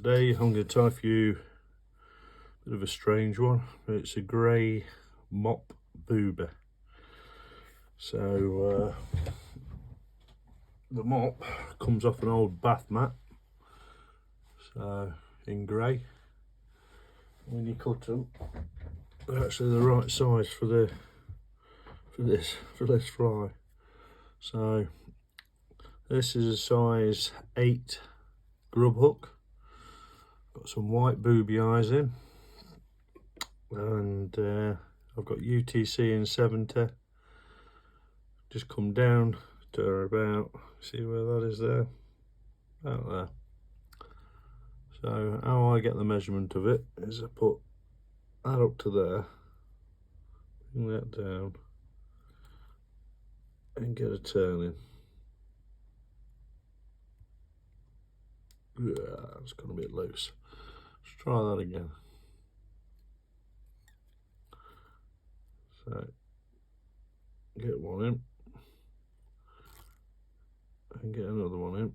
today I'm going to tie for you a bit of a strange one. It's a grey mop booby. So the mop comes off an old bath mat, so in grey. When you cut them, they're actually the right size for this fly. So this is a size 8 grub hook. Got some white booby eyes in, and I've got UTC in 70. Just come down to about, see where that is there? About there. So how I get the measurement of it is I put that up to there, bring that down, and get a turn in. Yeah, it's gone a bit loose. Let's try that again. So get one in and get another one in.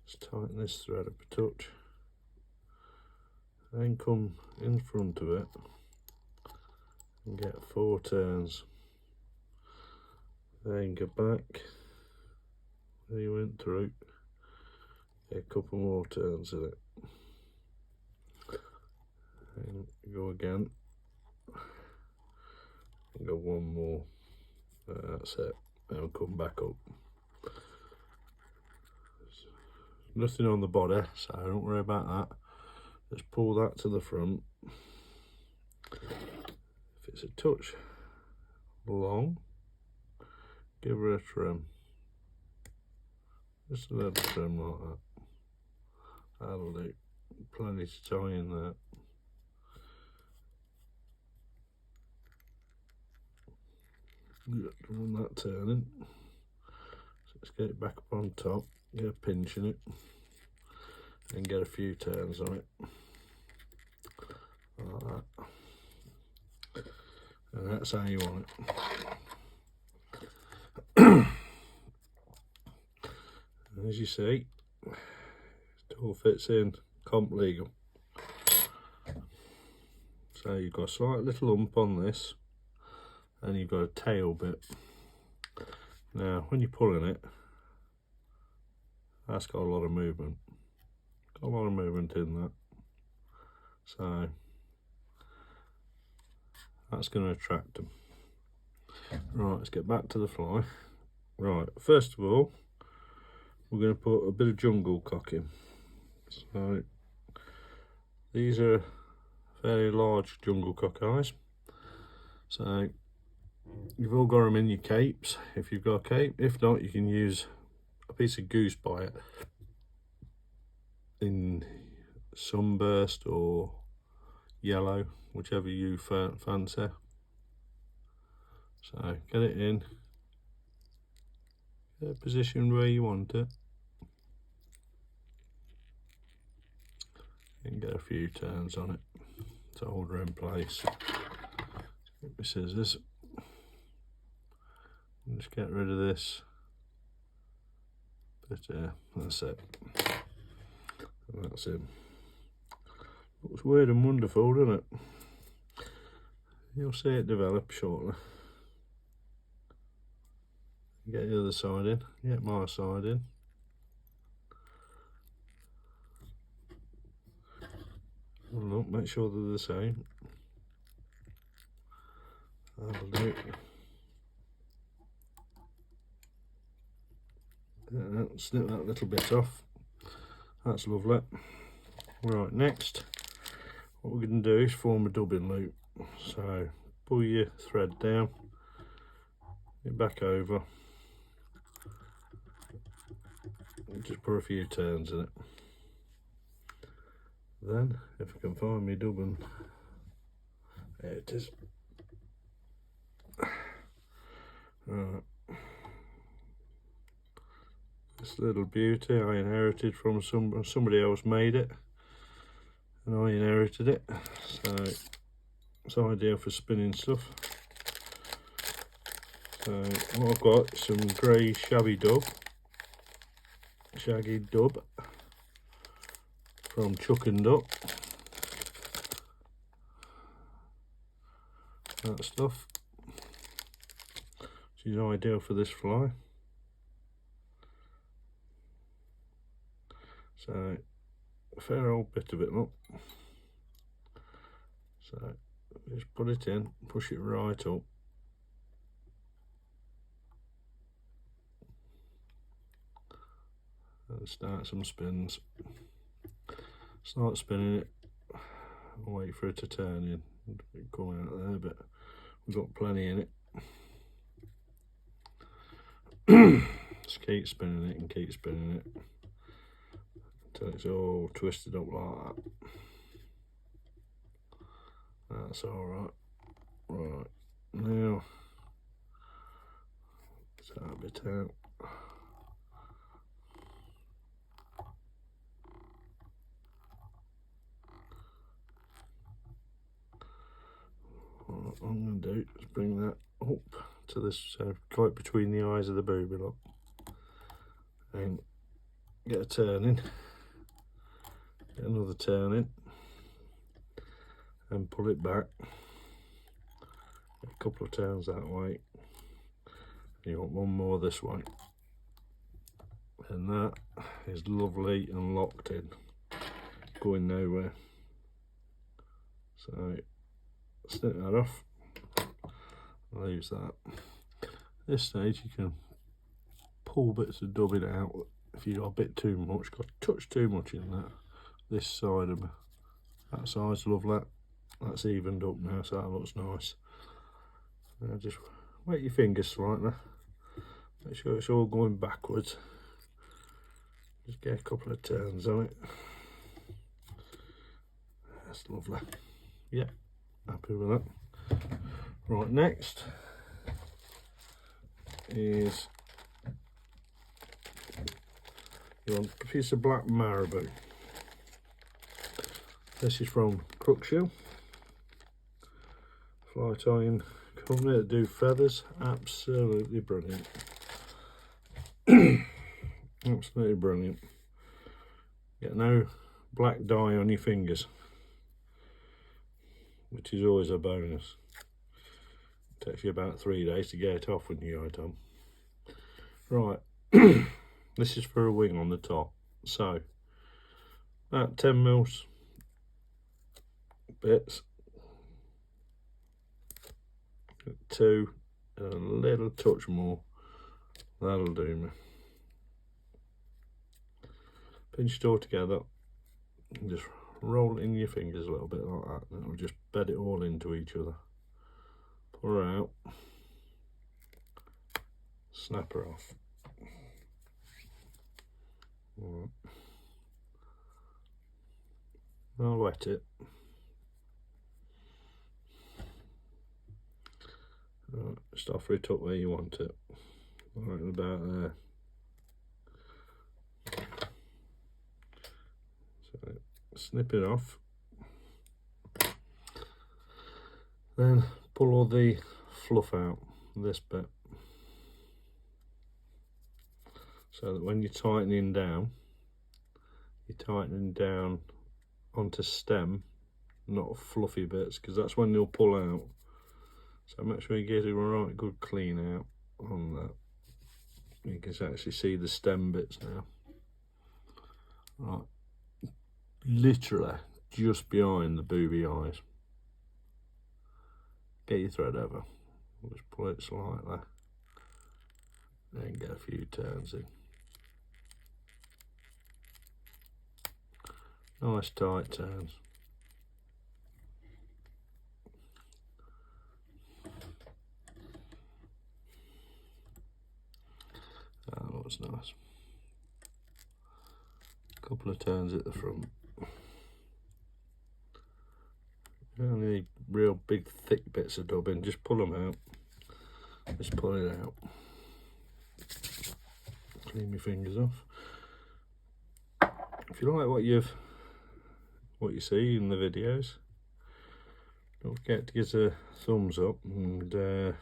Just tighten this thread up a touch, then come in front of it and get 4 turns. Then go back where you went through, get a couple more turns in it, and go again, and go one more. That's it. Then come back up. Nothing on the body, so don't worry about that. Just pull that to the front. If it's a touch long, give her a trim. Just a little trim like that. That'll do. Plenty to tie in there. Don't want that turning. So let's get it back up on top. Get a pinch in it and get a few turns on it like that, and that's how you want it. As you see, it all fits in comp legal. So you've got a slight little lump on this, and you've got a tail bit. Now when you're pulling it, that's got a lot of movement. Got a lot of movement in that. So that's going to attract them. Right, let's get back to the fly. Right, first of all, we're going to put a bit of jungle cock in. So these are fairly large jungle cock eyes. So you've all got them in your capes, if you've got a cape. If not, you can use a piece of goose bite in sunburst or yellow, whichever you fancy. So get it in, get it positioned where you want it, and get a few turns on it to hold her in place. Get my scissors and just get rid of this. But that's it. And that's it. Looks weird and wonderful, doesn't it? You'll see it develop shortly. Get the other side in, get my side in. Look, make sure they're the same. That'll do. Snip that little bit off. That's lovely. Right, next, what we're going to do is form a dubbing loop. So pull your thread down, get back over, and just put a few turns in it. Then, if I can find my dubbing, there it is. Right. This little beauty I inherited from somebody else made it, and I inherited it, so it's ideal for spinning stuff. So what I've got is some grey shaggy dub, from chucking duck. That stuff, which is ideal for this fly. So a fair old bit of it, look. So just put it in, push it right up. And start some spins. Start spinning it, wait for it to turn in. Coming out there, but we've got plenty in it. Just keep spinning it and keep spinning it until it's all twisted up like that. That's alright. Right, now get that bit out. What I'm going to do is bring that up to this, quite between the eyes of the booby, look, and get a turn in, get another turn in, and pull it back. A couple of turns that way. You want one more this way, and that is lovely and locked in, going nowhere. So snip that off, leaves that. At this stage you can pull bits of dubbing out if you got a bit too much, got a touch too much in that. This side of me, that side's lovely, that's evened up now, so that looks nice. Now just wet your fingers slightly, make sure it's all going backwards. Just get a couple of turns on it. That's lovely. Yeah, happy with that. Right, next is you want a piece of black marabou. This is from Crookshill, fly tying company that do feathers. Absolutely brilliant. Absolutely brilliant. Get no black dye on your fingers, which is always a bonus. Takes you about 3 days to get it off when you get it on. Right, this is for a wing on the top. So about 10 mils bits, 2, and a little touch more. That'll do me. Pinch it all together and just roll it in your fingers a little bit like that, and it'll just bed it all into each other. Pull her out, snap her off. Right. I'll wet it. Right, just offer it up where you want it, right about there. So snip it off, then pull all the fluff out, this bit, so that when you're tightening down onto stem, not fluffy bits, because that's when they'll pull out. So make sure you get it right good clean out on that. You can actually see the stem bits now. Right, literally just behind the booby eyes. Get your thread over, just pull it slightly, then get a few turns in. Nice tight turns. That looks nice. A couple of turns at the front. You don't need real big thick bits of dubbing, just pull them out. Just pull it out. Clean your fingers off. If you like what you see in the videos, don't forget to give us a thumbs up and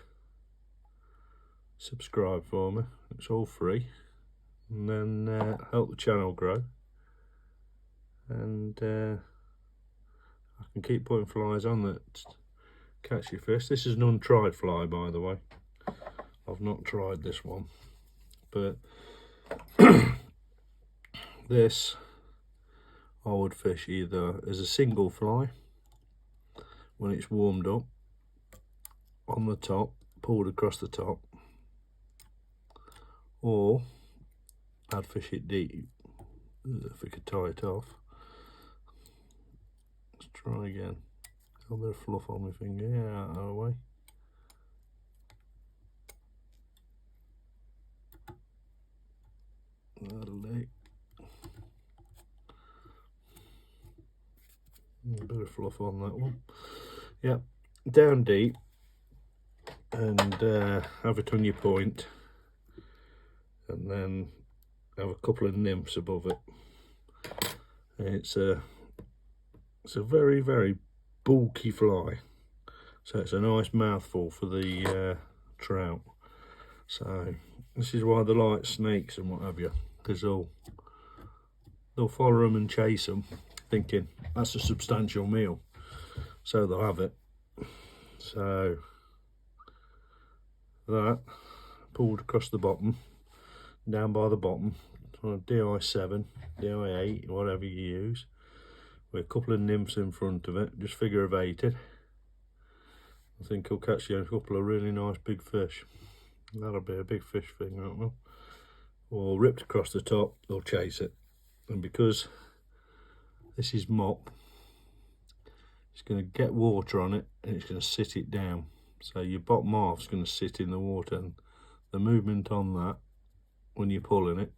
subscribe for me. It's all free, and then help the channel grow. and I can keep putting flies on that catch your fish. This is an untried fly, by the way. I've not tried this one, but this I would fish either as a single fly when it's warmed up on the top, pulled across the top, or I'd fish it deep if we could tie it off. Let's try again. A bit of fluff on my finger. Yeah, out of the way. That'll do. A bit of fluff on that one. Yep, down deep, and have it on your point, and then have a couple of nymphs above it. It's a very, very bulky fly, so it's a nice mouthful for the trout. So this is why they like snakes and what have you, because they'll follow them and chase them, thinking that's a substantial meal, so they'll have it. So that pulled across the bottom, down by the bottom, DI7, DI8, whatever you use, with a couple of nymphs in front of it, just figure of 8'd. I think he'll catch you a couple of really nice big fish. That'll be a big fish thing, that will. Or ripped across the top, they'll chase it. And because this is mop, it's going to get water on it and it's going to sit it down. So your bottom half's going to sit in the water, and the movement on that when you're pulling it,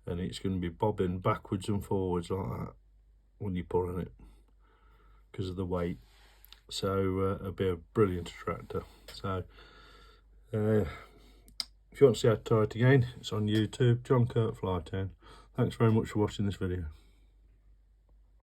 and it's going to be bobbing backwards and forwards like that when you're pulling it because of the weight. So it'll be a brilliant attractor. So if you want to see how to tie it again, it's on YouTube, John Kirk Fly Town. Thanks very much for watching this video.